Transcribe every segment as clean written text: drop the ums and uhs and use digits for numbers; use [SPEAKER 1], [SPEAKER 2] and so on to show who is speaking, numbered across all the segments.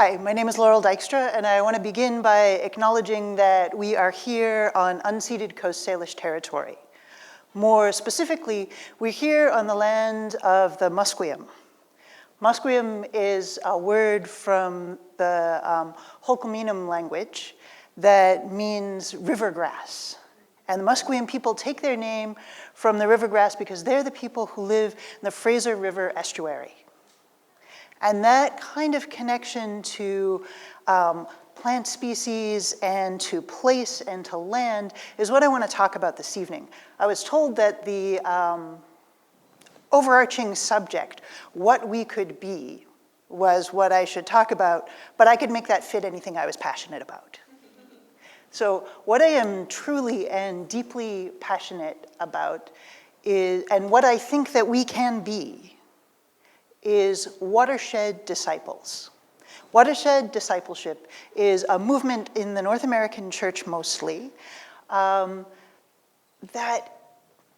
[SPEAKER 1] Hi, my name is Laurel Dykstra, and I want to begin by acknowledging that we are here on unceded Coast Salish territory. More specifically, we're here on the land of the Musqueam. Musqueam is a word from the Holcominum language that means river grass. And the Musqueam people take their name from the river grass because they're the people who live in the Fraser River estuary. And that kind of connection to plant species and to place and to land is what I want to talk about this evening. I was told that the overarching subject, what we could be, was what I should talk about, but I could make that fit anything I was passionate about. So what I am truly and deeply passionate about is, and what I think that we can be, is watershed disciples. Watershed discipleship is a movement in the North American church mostly that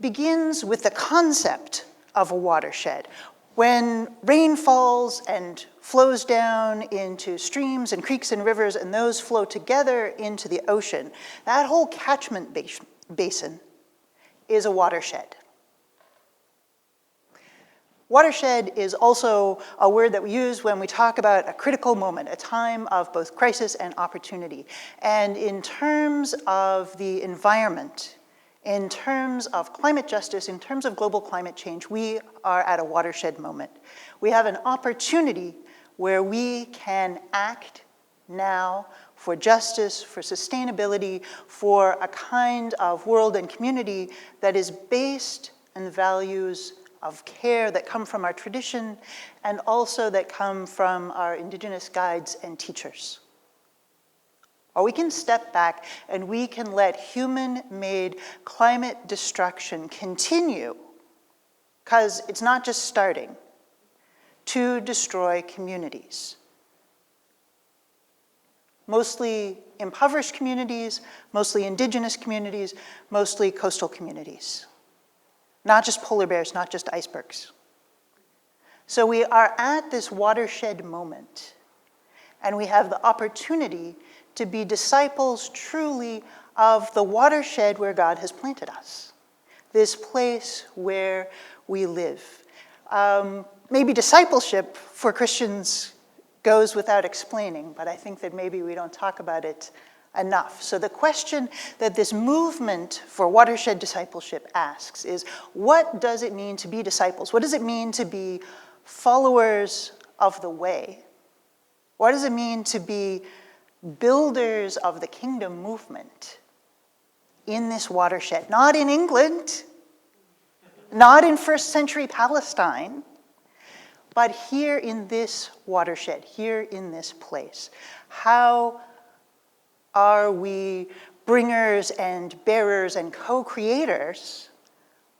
[SPEAKER 1] begins with the concept of a watershed. When rain falls and flows down into streams and creeks and rivers, and those flow together into the ocean, that whole catchment basin is a watershed. Watershed is also a word that we use when we talk about a critical moment, a time of both crisis and opportunity. And in terms of the environment, in terms of climate justice, in terms of global climate change, we are at a watershed moment. We have an opportunity where we can act now for justice, for sustainability, for a kind of world and community that is based on values of care that come from our tradition and also that come from our Indigenous guides and teachers. Or we can step back and we can let human-made climate destruction continue, because it's not just starting, to destroy communities. Mostly impoverished communities, mostly Indigenous communities, mostly coastal communities. Not just polar bears, not just icebergs. So we are at this watershed moment, and we have the opportunity to be disciples truly of the watershed where God has planted us, this place where we live. Maybe discipleship for Christians goes without explaining, but I think that maybe we don't talk about it enough. So the question that this movement for watershed discipleship asks is, what does it mean to be disciples? What does it mean to be followers of the way? What does it mean to be builders of the kingdom movement in this watershed? Not in England, not in first century Palestine, but here in this watershed, here in this place. How are we bringers and bearers and co-creators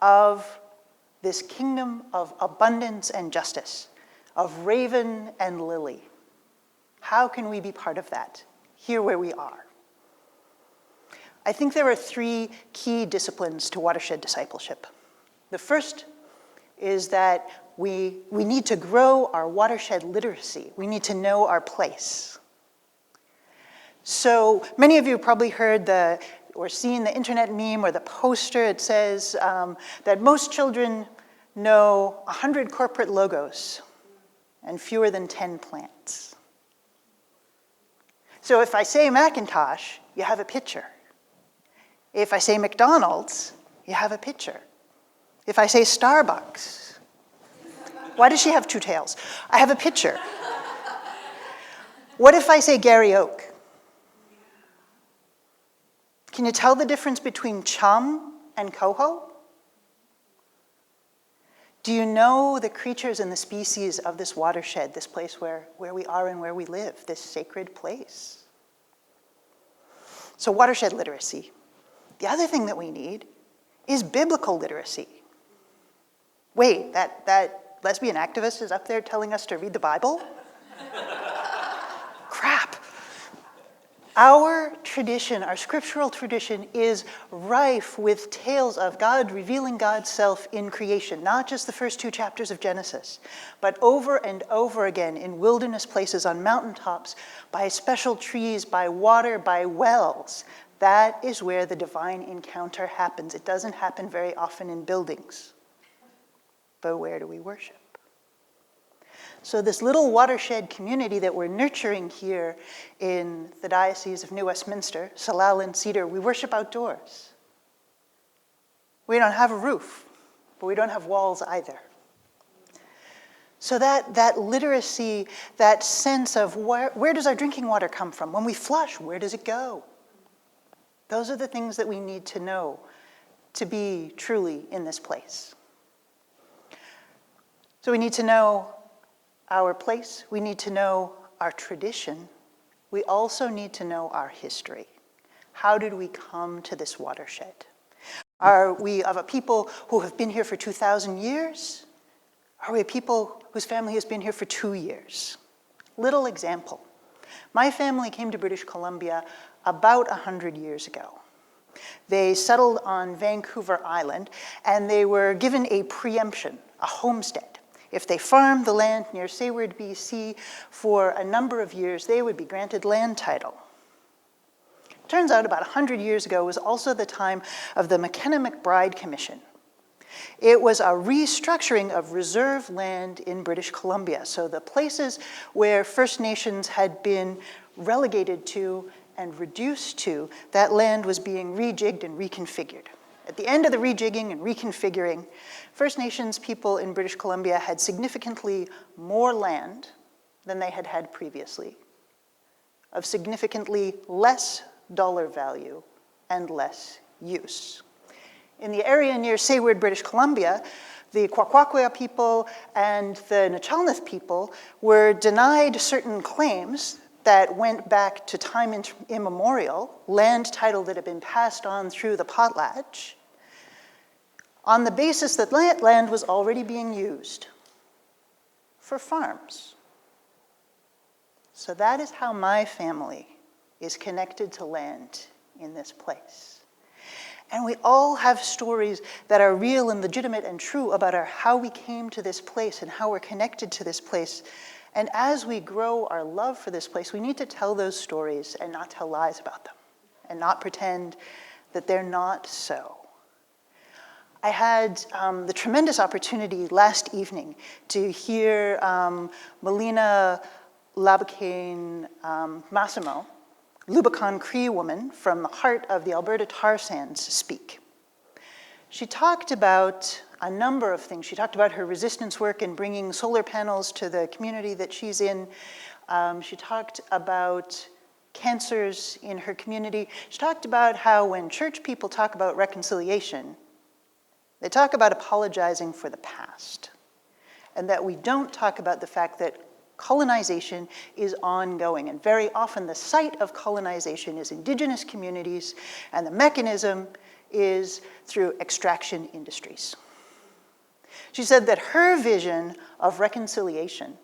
[SPEAKER 1] of this kingdom of abundance and justice, of raven and lily? How can we be part of that, here where we are? I think there are three key disciplines to watershed discipleship. The first is that we need to grow our watershed literacy. We need to know our place. So many of you have probably heard or seen the internet meme or the poster. It says that most children know 100 corporate logos and fewer than 10 plants. So if I say Macintosh, you have a picture. If I say McDonald's, you have a picture. If I say Starbucks, why does she have two tails? I have a picture. What if I say Gary Oak? Can you tell the difference between chum and coho? Do you know the creatures and the species of this watershed, this place where we are and where we live, this sacred place? So watershed literacy. The other thing that we need is biblical literacy. Wait, that lesbian activist is up there telling us to read the Bible? Crap. Our tradition, our scriptural tradition, is rife with tales of God revealing God's self in creation, not just the first 2 chapters of Genesis, but over and over again in wilderness places, on mountaintops, by special trees, by water, by wells. That is where the divine encounter happens. It doesn't happen very often in buildings. But where do we worship? So this little watershed community that we're nurturing here in the Diocese of New Westminster, Salal and Cedar, we worship outdoors. We don't have a roof, but we don't have walls either. So that literacy, that sense of where does our drinking water come from? When we flush, where does it go? Those are the things that we need to know to be truly in this place. So we need to know our place, we need to know our tradition, we also need to know our history. How did we come to this watershed? Are we of a people who have been here for 2,000 years? Are we a people whose family has been here for 2 years? Little example. My family came to British Columbia about 100 years ago. They settled on Vancouver Island, and they were given a preemption, a homestead. If they farmed the land near Sayward, BC, for a number of years, they would be granted land title. Turns out about 100 years ago was also the time of the McKenna-McBride Commission. It was a restructuring of reserve land in British Columbia. So the places where First Nations had been relegated to and reduced to, that land was being rejigged and reconfigured. At the end of the rejigging and reconfiguring, First Nations people in British Columbia had significantly more land than they had had previously, of significantly less dollar value and less use. In the area near Sayward, British Columbia, the Kwakwakwa people and the Nachalneth people were denied certain claims that went back to time immemorial, land title that had been passed on through the potlatch, on the basis that land was already being used for farms. So that is how my family is connected to land in this place. And we all have stories that are real and legitimate and true about how we came to this place and how we're connected to this place. And as we grow our love for this place, we need to tell those stories and not tell lies about them and not pretend that they're not so. I had the tremendous opportunity last evening to hear Melina Labakane Massimo, Lubicon Cree woman from the heart of the Alberta tar sands, speak. She talked about a number of things. She talked about her resistance work in bringing solar panels to the community that she's in. She talked about cancers in her community. She talked about how when church people talk about reconciliation, they talk about apologizing for the past, and that we don't talk about the fact that colonization is ongoing, and very often the site of colonization is Indigenous communities, and the mechanism is through extraction industries. She said that her vision of reconciliation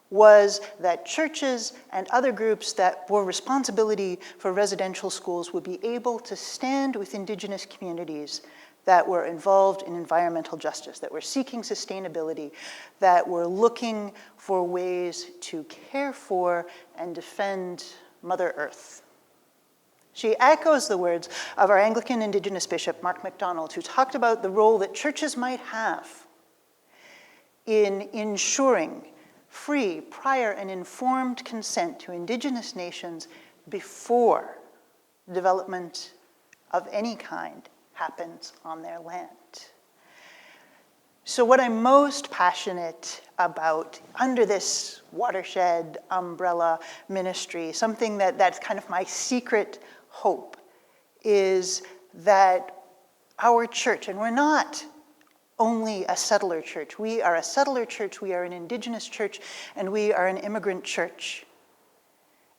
[SPEAKER 1] was that churches and other groups that were responsibility for residential schools would be able to stand with Indigenous communities that were involved in environmental justice, that were seeking sustainability, that were looking for ways to care for and defend Mother Earth. She echoes the words of our Anglican Indigenous Bishop, Mark MacDonald, who talked about the role that churches might have in ensuring free, prior, and informed consent to Indigenous nations before development of any kind happens on their land. So what I'm most passionate about under this watershed umbrella ministry, something that's kind of my secret hope, is that our church, and we're not only a settler church, we are a settler church, we are an Indigenous church, and we are an immigrant church.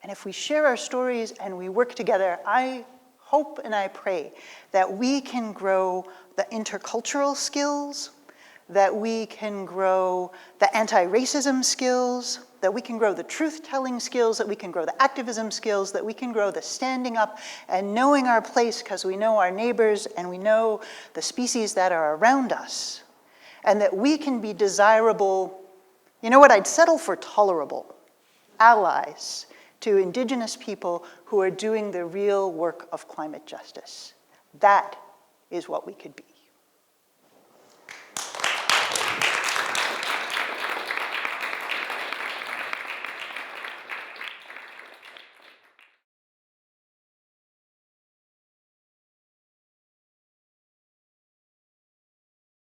[SPEAKER 1] And if we share our stories and we work together, I hope and I pray that we can grow the intercultural skills, that we can grow the anti-racism skills, that we can grow the truth-telling skills, that we can grow the activism skills, that we can grow the standing up and knowing our place because we know our neighbors and we know the species that are around us, and that we can be desirable, you know what, I'd settle for tolerable allies to Indigenous people who are doing the real work of climate justice. That is what we could be.